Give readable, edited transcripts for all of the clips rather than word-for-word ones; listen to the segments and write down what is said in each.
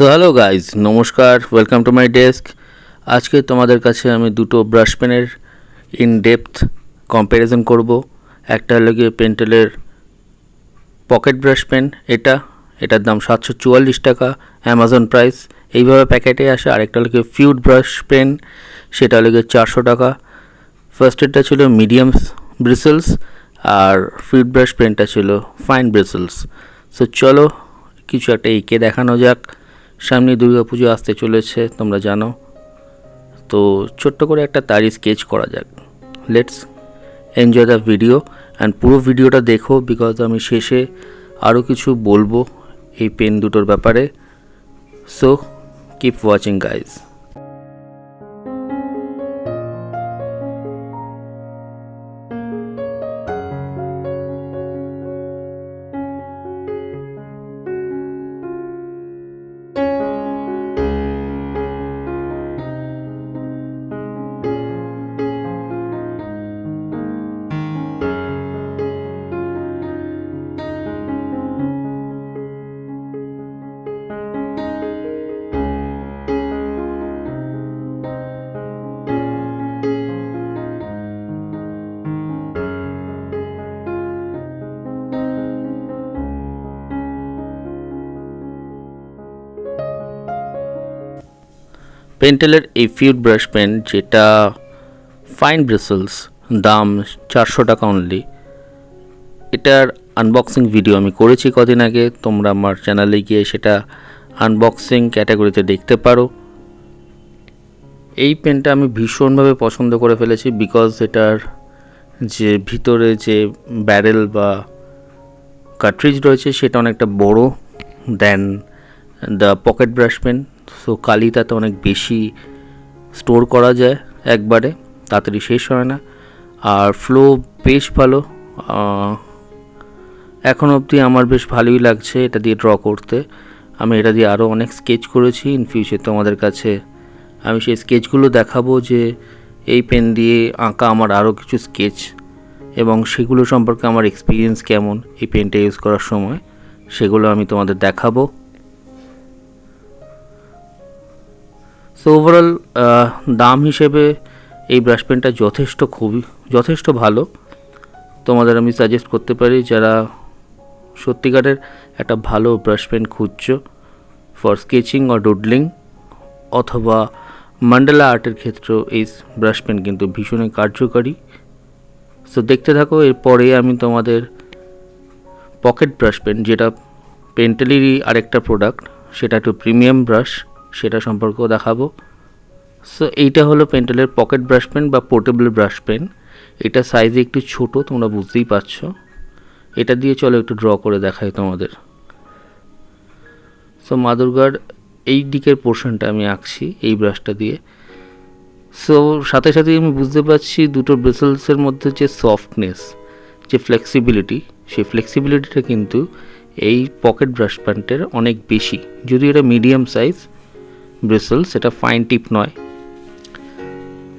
So hello guys, নমস্কার, welcome to my desk. আজকে তোমাদের কাছে আমি দুটো ব্রাশ পেনের ইন ডেপথ কম্প্যারিজন করব। একটা হলো গিয়ে পেন্টেলের পকেট ব্রাশ পেন, এটার দাম 744 টাকা, অ্যামাজন প্রাইস, এইভাবে প্যাকেটে আসে। আরেকটা হলো গিয়ে ফিউড ব্রাশ পেন, সেটা হলো গিয়ে 400 টাকা। ফার্স্টেরটা ছিল মিডিয়াম ব্রিসেলস আর ফিউড ব্রাশ পেনটা ছিল ফাইন ব্রিসেলস। সো চলো কিছু একটা এঁকে দেখানো যাক। সামনে দুর্গাপুজো আসতে চলেছে, তোমরা জানো, তো ছোট্ট করে একটা তারই স্কেচ করা যাক। Let's enjoy the video and পুরো ভিডিওটা দেখো, বিকজ আমি শেষে আরও কিছু বলবো এই পেন দুটোর ব্যাপারে। So keep watching guys. পেন্টেলের এই ফিউড ব্রাশ পেন, যেটা ফাইন ব্রিসেলস, দাম 400 টাকা অনলি। এটার আনবক্সিং ভিডিও আমি করেছি কদিন আগে, তোমরা আমার চ্যানেলে গিয়ে সেটা আনবক্সিং ক্যাটাগরিতে দেখতে পারো। এই পেনটা আমি ভীষণভাবে পছন্দ করে ফেলেছি, বিকজ এটার যে ভিতরে যে ব্যারেল বা কার্ট্রিজ রয়েছে সেটা অনেকটা বড় than the pocket brush pen. So কালিটাতে অনেক বেশি স্টোর করা যায়, একবারে তাড়াতাড়ি শেষ হয় না, আর ফ্লো বেশ ভালো। এখন অবধি আমার বেশ ভালোই লাগছে এটা দিয়ে ড্র করতে। আমি এটা দিয়ে আরও অনেক স্কেচ করেছি। ইন ফিউচার তোমাদের কাছে আমি সেই স্কেচগুলো দেখাবো, যে এই পেন দিয়ে আঁকা আমার আরও কিছু স্কেচ, এবং সেগুলো সম্পর্কে আমার এক্সপিরিয়েন্স কেমন এই পেনটা ইউজ করার সময়, সেগুলো আমি তোমাদের দেখাবো। সো ওভারঅল দাম হিসেবে এই ব্রাশ পেনটা যথেষ্ট ভালো। তোমাদের আমি সাজেস্ট করতে পারি, যারা সত্যিকারের একটা ভালো ব্রাশ পেন খুঁজছো ফর স্কেচিং অর ডুডলিং অথবা মান্ডালা আর্টের ক্ষেত্রেও এই ব্রাশ পেন কিন্তু ভীষণই কার্যকারী। সো দেখতে থাকো। এরপরে আমি তোমাদের পকেট ব্রাশ পেন, যেটা পেন্টেলেরই আরেকটা প্রোডাক্ট, সেটা একটু প্রিমিয়াম ব্রাশ, সেটা সম্পর্কেও দেখাবো। সো এইটা হলো পেন্টেলের পকেট ব্রাশ পেন বা পোর্টেবল ব্রাশ পেন। এটা সাইজে একটু ছোট, তোমরা বুঝতেই পারছো। এটা দিয়ে চলো একটু ড্র করে দেখাই তোমাদের। সো মা দুর্গার এই দিকের পোর্শনটা আমি আঁকছি এই ব্রাশটা দিয়ে। সো সাথে সাথে আমি বুঝতে পারছি দুটো ব্রিসেলসের মধ্যে যে সফটনেস, যে ফ্লেক্সিবিলিটি, সেই ফ্লেক্সিবিলিটিটা কিন্তু এই পকেট ব্রাশ পেনটার অনেক বেশি। যদি এটা মিডিয়াম সাইজ ব্রিসেলস, এটা ফাইন টিপ নয়।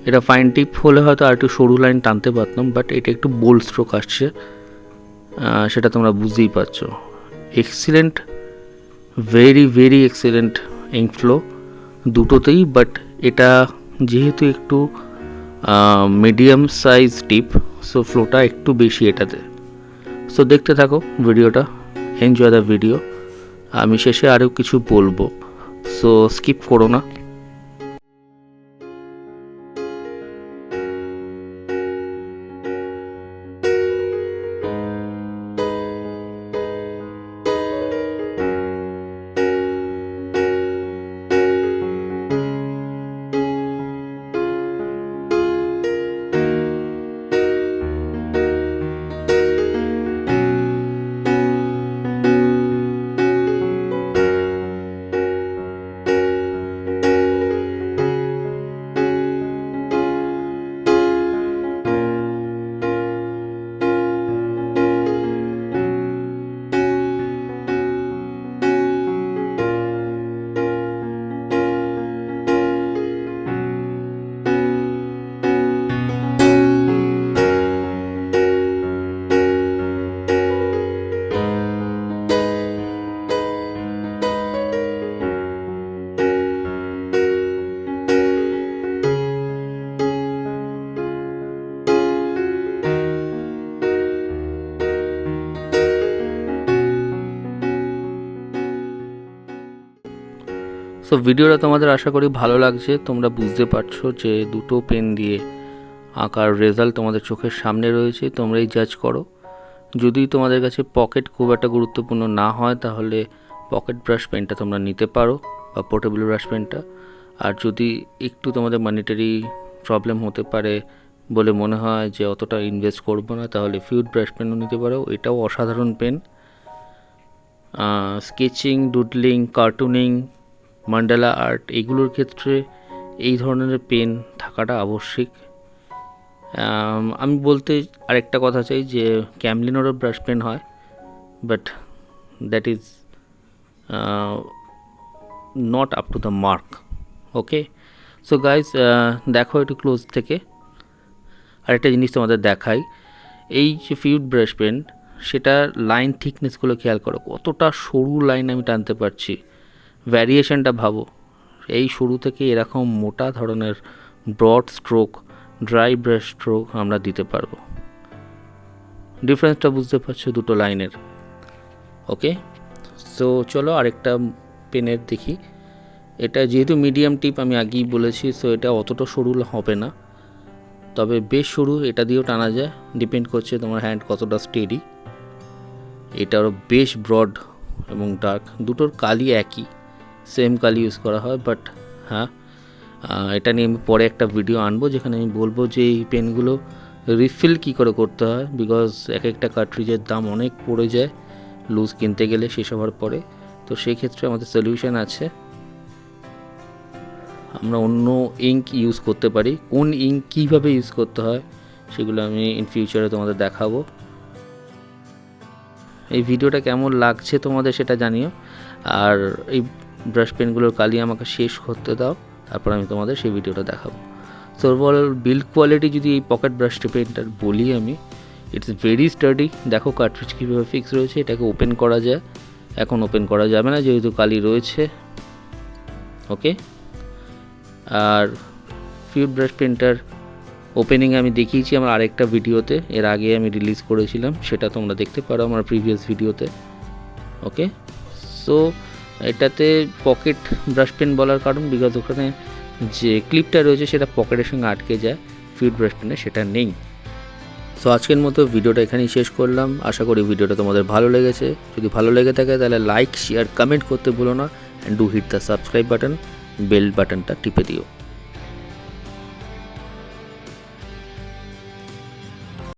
এটা ফাইন টিপ হলে হয়তো আর একটু সরু লাইন টানতে পারতাম, বাট এটা একটু বোল্ড স্ট্রোক আসছে, সেটা তোমরা বুঝতেই পারছো। Excellent, very excellent ink flow দুটোতেই, বাট এটা যেহেতু একটু মিডিয়াম সাইজ টিপ, সো ফ্লোটা একটু বেশি এটাতে। সো দেখতে থাকো ভিডিওটা, এনজয় দ্য ভিডিও। আমি শেষে আরও কিছু বলবো, সো স্কিপ করো না। সো ভিডিওটা তোমাদের আশা করি ভালো লাগছে, তোমরা বুঝতে পারছো যে দুটো পেন দিয়ে আঁকার রেজাল্ট তোমাদের চোখের সামনে রয়েছে, তোমরাই জাজ করো। যদি তোমাদের কাছে পকেট খুব একটা গুরুত্বপূর্ণ না হয় তাহলে পকেট ব্রাশ পেনটা তোমরা নিতে পারো বা পোর্টেবল ব্রাশ পেনটা। আর যদি একটু তোমাদের মনিটারি প্রবলেম হতে পারে বলে মনে হয় যে অতটা ইনভেস্ট করবো না, তাহলে ফিউড ব্রাশ পেনও নিতে পারো, এটাও অসাধারণ pen. Sketching, doodling, cartooning, mandala art এগুলোর ক্ষেত্রে এই ধরনের পেন থাকাটা আবশ্যিক। আমি বলতে আরেকটা কথা চাই যে ক্যামলিনেরও ব্রাশ পেন হয়, but that is not up to the mark. Okay, so guys দেখো একটু ক্লোজ থেকে আরেকটা জিনিস তোমাদের দেখাই। এই যে ফিউড ব্রাশ পেন, সেটা লাইন থিকনেসগুলো খেয়াল করো, কতটা সরু লাইন আমি টানতে পারছি। ভ্যারিয়েশনটা ভাবো, এই শুরু থেকে এরকম মোটা ধরনের broad stroke, dry brush stroke আমরা দিতে পারবো। ডিফারেন্সটা বুঝতে পারছো দুটো লাইনের। ওকে, সো চলো আরেকটা পেনের দেখি। এটা যেহেতু মিডিয়াম টিপ আমি আগেই বলেছি, সো এটা অতটা সরু হবে না, তবে বেশ সরু, এটা দিয়েও টানা যায়, ডিপেন্ড করছে তোমার হ্যান্ড কতটা স্টেডি। এটারও বেশ ব্রড এবং ডার্ক, দুটোর কালি একই, সেম কালি ইউজ করা হয়। বাট হ্যাঁ, এটা নিয়ে আমি পরে একটা ভিডিও আনবো যেখানে আমি বলবো যে এই পেনগুলো রিফিল কী করে করতে হয়, বিকজ এক একটা কার্ট্রিজের দাম অনেক পড়ে যায় লুজ কিনতে গেলে শেষ হওয়ার পরে। তো সেই ক্ষেত্রে আমাদের সলিউশন আছে, আমরা অন্য ইঙ্ক ইউজ করতে পারি। কোন ইঙ্ক কীভাবে ইউজ করতে হয় সেগুলো আমি ইন ফিউচারে তোমাদের দেখাবো। এই ভিডিওটা কেমন লাগছে তোমাদের সেটা জানিও, আর এই ব্রাশ পেনগুলোর কালি আমাকে শেষ করতে দাও, তারপর আমি তোমাদের সেই ভিডিওটা দেখাবো। সো ওভারঅল বিল্ড কোয়ালিটি যদি এই পকেট ব্রাশ পেনটার বলি আমি, ইটস ভেরি স্টাডি। দেখো কার্ট্রিজ কীভাবে ফিক্স রয়েছে, এটাকে ওপেন করা যায়, এখন ওপেন করা যাবে না যেহেতু কালি রয়েছে। ওকে, আর ফিউড ব্রাশ পেনটার ওপেনিং আমি দেখিয়েছি আমার আরেকটা ভিডিওতে, এর আগে আমি রিলিজ করেছিলাম, সেটা তোমরা দেখতে পারো আমার প্রিভিয়াস ভিডিওতে। ওকে, সো এটাতে পকেট ব্রাশ পেন বলার কারণ বিকজ ওখানে যে ক্লিপটা রয়েছে সেটা পকেটের সঙ্গে আটকে যায়, ফিউড ব্রাশ পেনে সেটা নেই। সো আজকের মতো ভিডিওটা এখানেই শেষ করলাম, আশা করি ভিডিওটা তোমাদের ভালো লেগেছে। যদি ভালো লেগে থাকে তাহলে লাইক, শেয়ার, কমেন্ট করতে ভুলো না, and do hit the subscribe button, bell বাটনটা টিপে দিও।